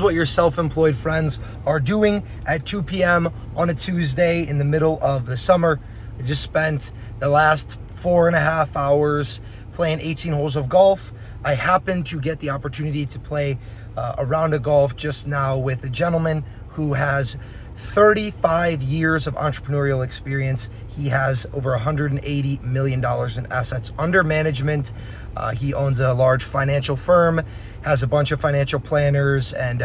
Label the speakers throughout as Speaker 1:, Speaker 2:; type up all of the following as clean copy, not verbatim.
Speaker 1: What your self-employed friends are doing at 2 p.m. on a Tuesday in the middle of the summer. I just spent the last 4.5 hours playing 18 holes of golf. I happened to get the opportunity to play a round of golf just now with a gentleman who has 35 years of entrepreneurial experience. He has over $180 million in assets under management. He owns a large financial firm, has a bunch of financial planners and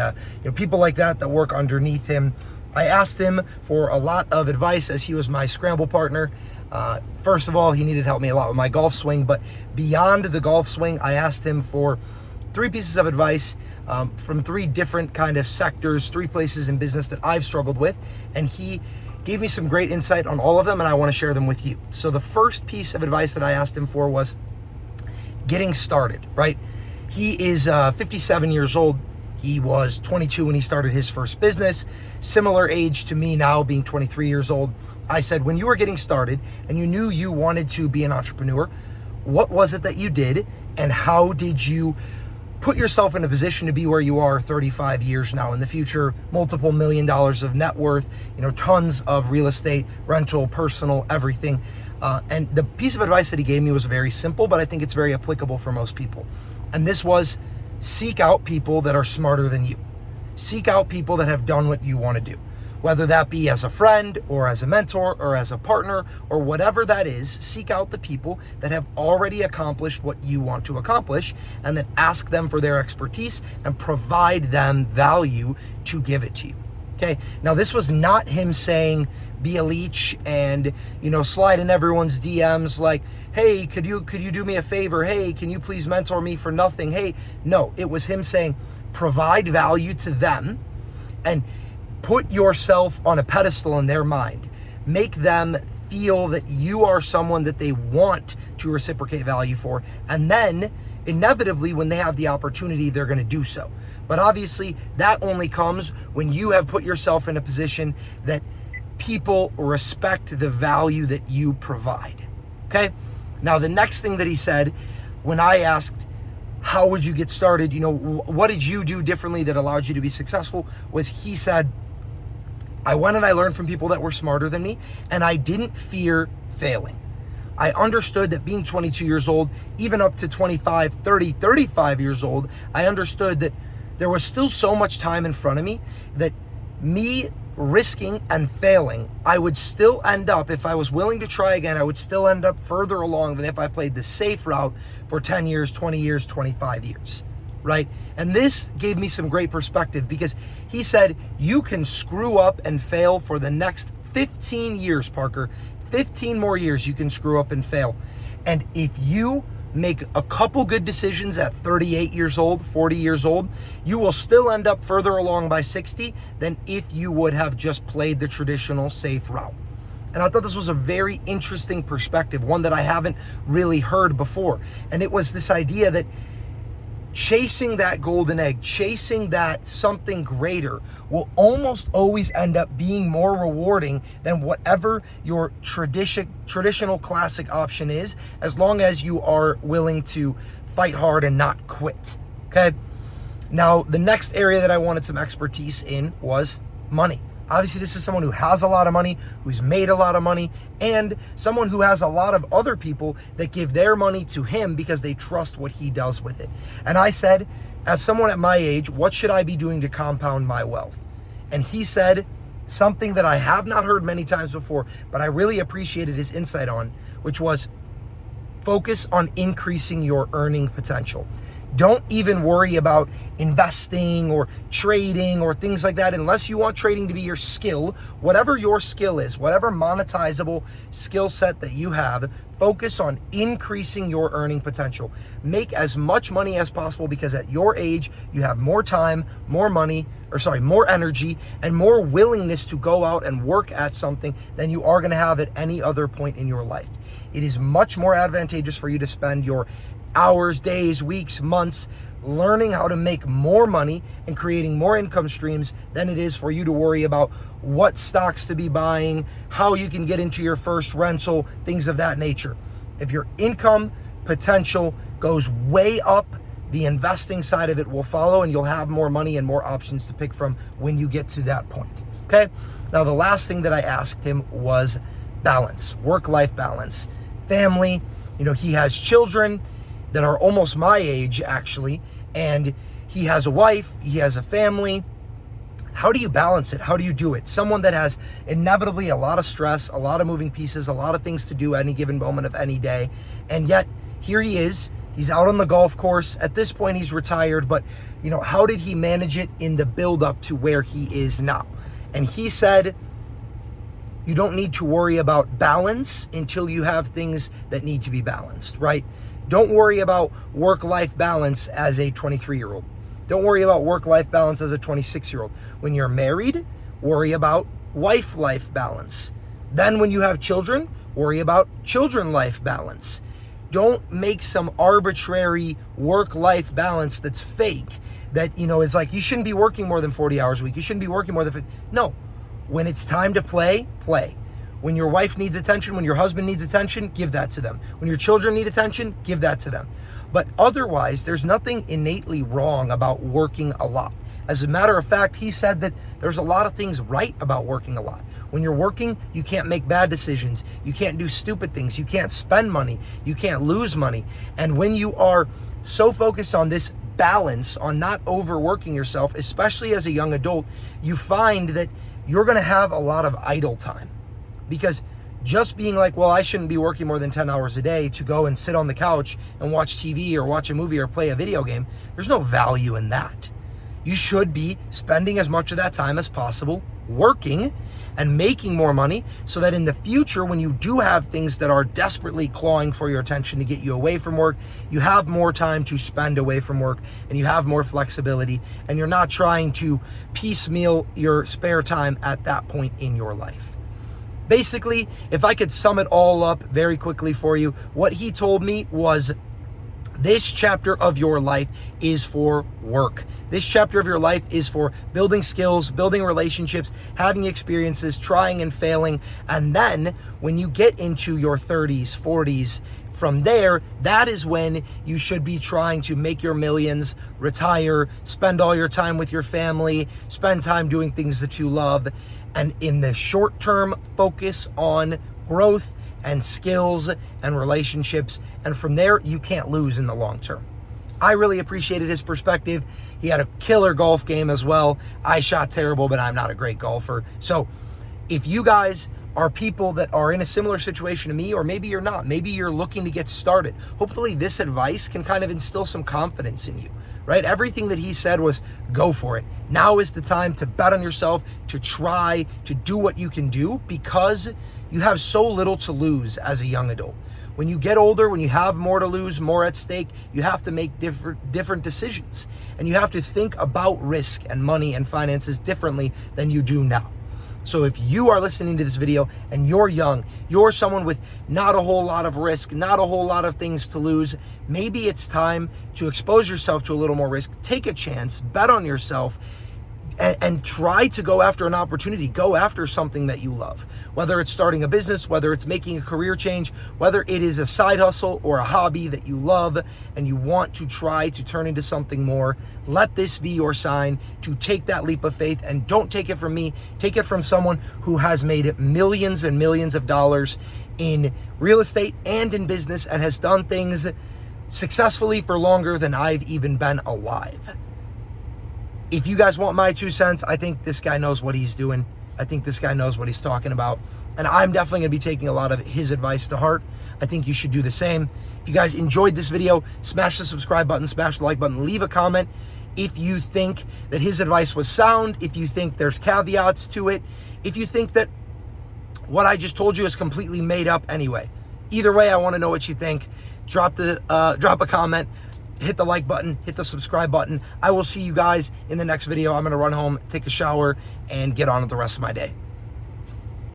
Speaker 1: people like that work underneath him. I asked him for a lot of advice as he was my scramble partner. First of all, he needed help me a lot with my golf swing, but beyond the golf swing, I asked him for 3 pieces of advice from 3 different kind of sectors, 3 places in business that I've struggled with, and he gave me some great insight on all of them, and I want to share them with you. So the first piece of advice that I asked him for was getting started, right? He is 57 years old. He was 22 when he started his first business, similar age to me now, being 23 years old. I said, when you were getting started and you knew you wanted to be an entrepreneur, what was it that you did and how did you put yourself in a position to be where you are 35 years now in the future, multiple $1 million of net worth, tons of real estate, rental, personal, everything. And the piece of advice that he gave me was very simple, but I think it's very applicable for most people. And this was, seek out people that are smarter than you. Seek out people that have done what you want to do, whether that be as a friend or as a mentor or as a partner or whatever that is. Seek out the people that have already accomplished what you want to accomplish, and then ask them for their expertise and provide them value to give it to you. Okay. Now, this was not him saying be a leech and, slide in everyone's DMs like, hey, could you do me a favor? Hey, can you please mentor me for nothing? Hey, no, it was him saying provide value to them and put yourself on a pedestal in their mind. Make them feel that you are someone that they want to reciprocate value for. And then inevitably, when they have the opportunity, they're going to do so. But obviously, that only comes when you have put yourself in a position that people respect the value that you provide. Okay? Now, the next thing that he said, when I asked, how would you get started? What did you do differently that allowed you to be successful? Was he said, I went and I learned from people that were smarter than me, and I didn't fear failing. I understood that being 22 years old, even up to 25, 30, 35 years old, I understood that there was still so much time in front of me that me risking and failing, I would still end up, if I was willing to try again, I would still end up further along than if I played the safe route for 10 years, 20 years, 25 years, right? And this gave me some great perspective because he said, you can screw up and fail for the next 15 years, Parker. 15 more years you can screw up and fail. And if you make a couple good decisions at 38 years old, 40 years old, you will still end up further along by 60 than if you would have just played the traditional safe route. And I thought this was a very interesting perspective, one that I haven't really heard before. And it was this idea that chasing that golden egg, chasing that something greater will almost always end up being more rewarding than whatever your traditional classic option is, as long as you are willing to fight hard and not quit. Okay. Now, the next area that I wanted some expertise in was money. Obviously, this is someone who has a lot of money, who's made a lot of money, and someone who has a lot of other people that give their money to him because they trust what he does with it. And I said, as someone at my age, what should I be doing to compound my wealth? And he said something that I have not heard many times before, but I really appreciated his insight on, which was focus on increasing your earning potential. Don't even worry about investing or trading or things like that unless you want trading to be your skill. Whatever your skill is, whatever monetizable skill set that you have, focus on increasing your earning potential. Make as much money as possible because at your age, you have more time, more energy, and more willingness to go out and work at something than you are going to have at any other point in your life. It is much more advantageous for you to spend your hours, days, weeks, months learning how to make more money and creating more income streams than it is for you to worry about what stocks to be buying, how you can get into your first rental, things of that nature. If your income potential goes way up, the investing side of it will follow, and you'll have more money and more options to pick from when you get to that point. Okay? Now, the last thing that I asked him was balance, work-life balance, family. He has children that are almost my age, actually, and he has a wife, he has a family. How do you balance it? How do you do it? Someone that has inevitably a lot of stress, a lot of moving pieces, a lot of things to do any given moment of any day. And yet here he is, he's out on the golf course. At this point, he's retired, but how did he manage it in the build up to where he is now? And he said, you don't need to worry about balance until you have things that need to be balanced, right? Don't worry about work-life balance as a 23-year-old. Don't worry about work-life balance as a 26-year-old. When you're married, worry about wife-life balance. Then when you have children, worry about children-life balance. Don't make some arbitrary work-life balance that's fake, that, is like, you shouldn't be working more than 40 hours a week. You shouldn't be working more than 50. No. When it's time to play, play. When your wife needs attention, when your husband needs attention, give that to them. When your children need attention, give that to them. But otherwise, there's nothing innately wrong about working a lot. As a matter of fact, he said that there's a lot of things right about working a lot. When you're working, you can't make bad decisions. You can't do stupid things. You can't spend money. You can't lose money. And when you are so focused on this balance, on not overworking yourself, especially as a young adult, you find that you're going to have a lot of idle time. Because just being like, well, I shouldn't be working more than 10 hours a day to go and sit on the couch and watch TV or watch a movie or play a video game, there's no value in that. You should be spending as much of that time as possible working and making more money, so that in the future, when you do have things that are desperately clawing for your attention to get you away from work, you have more time to spend away from work, and you have more flexibility, and you're not trying to piecemeal your spare time at that point in your life. Basically, if I could sum it all up very quickly for you, what he told me was, this chapter of your life is for work. This chapter of your life is for building skills, building relationships, having experiences, trying and failing. And then when you get into your 30s, 40s, from there, that is when you should be trying to make your millions, retire, spend all your time with your family, spend time doing things that you love. And in the short term, focus on growth and skills and relationships. And from there, you can't lose in the long term. I really appreciated his perspective. He had a killer golf game as well. I shot terrible, but I'm not a great golfer. So if you guys are people that are in a similar situation to me, or maybe you're not, maybe you're looking to get started, hopefully this advice can kind of instill some confidence in you, right? Everything that he said was go for it. Now is the time to bet on yourself, to try to do what you can do, because you have so little to lose as a young adult. When you get older, when you have more to lose, more at stake, you have to make different decisions. And you have to think about risk and money and finances differently than you do now. So if you are listening to this video and you're young, you're someone with not a whole lot of risk, not a whole lot of things to lose, maybe it's time to expose yourself to a little more risk, take a chance, bet on yourself, and try to go after an opportunity. Go after something that you love, whether it's starting a business, whether it's making a career change, whether it is a side hustle or a hobby that you love and you want to try to turn into something more. Let this be your sign to take that leap of faith. And don't take it from me, take it from someone who has made millions and millions of dollars in real estate and in business, and has done things successfully for longer than I've even been alive. If you guys want my 2 cents, I think this guy knows what he's doing. I think this guy knows what he's talking about. And I'm definitely going to be taking a lot of his advice to heart. I think you should do the same. If you guys enjoyed this video, smash the subscribe button, smash the like button, leave a comment if you think that his advice was sound, if you think there's caveats to it, if you think that what I just told you is completely made up anyway. Either way, I want to know what you think. Drop a comment. Hit the like button, hit the subscribe button. I will see you guys in the next video. I'm going to run home, take a shower, and get on with the rest of my day.